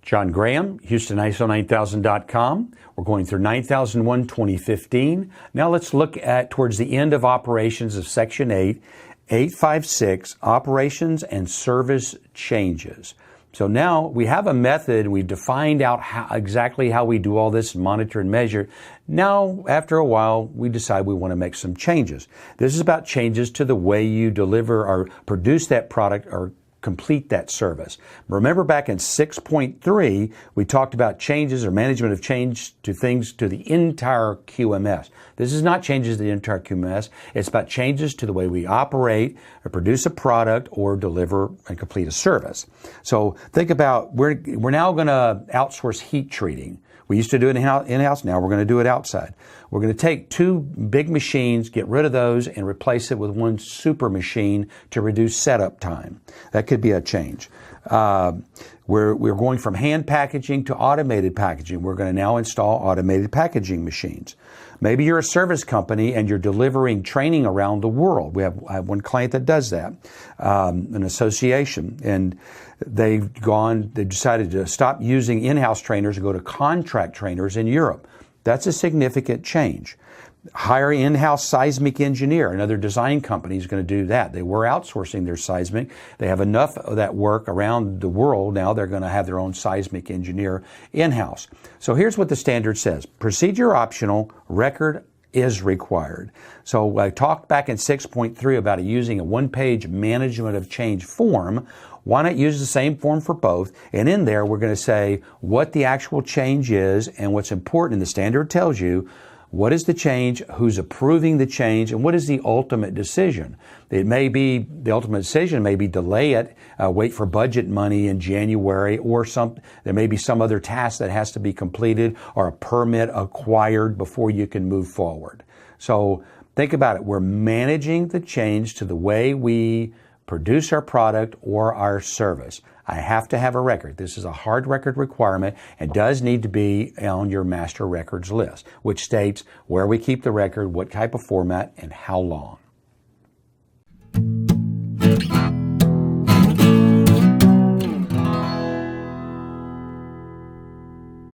John Graham, HoustonISO9000.com. We're going through 9001 2015. Now let's look at towards the end of operations of Section 8, 856, Operations and Service Changes. So now we have a method, we've defined out exactly how we do all this, monitor and measure. Now, after a while, we decide we want to make some changes. This is about changes to the way you deliver or produce that product or complete that service. Remember back in 6.3, we talked about changes or management of change to things to the entire QMS. This is not changes to the entire QMS. It's about changes to the way we operate or produce a product or deliver and complete a service. So think about, we're now going to outsource heat treating. We used to do it in-house, now we're going to do it outside. We're going to take two big machines, get rid of those, and replace it with one super machine to reduce setup time. That could be a change. We're going from hand packaging to automated packaging. We're going to now install automated packaging machines. Maybe you're a service company and you're delivering training around the world. I have one client that does that, an association, and they decided to stop using in-house trainers and go to contract trainers in Europe. That's a significant change. Hire an in-house seismic engineer. Another design company is going to do that. They were outsourcing their seismic. They have enough of that work around the world. Now they're going to have their own seismic engineer in-house. So here's what the standard says. Procedure optional, record is required. So I talked back in 6.3 about using a one-page management of change form. Why not use the same form for both? And in there, we're going to say what the actual change is and what's important. And the standard tells you what is the change, who's approving the change, and what is the ultimate decision. The ultimate decision may be delay it, wait for budget money in January, or there may be some other task that has to be completed or a permit acquired before you can move forward. So think about it. We're managing the change to the way we produce our product or our service. I have to have a record. This is a hard record requirement and does need to be on your master records list, which states where we keep the record, what type of format, and how long.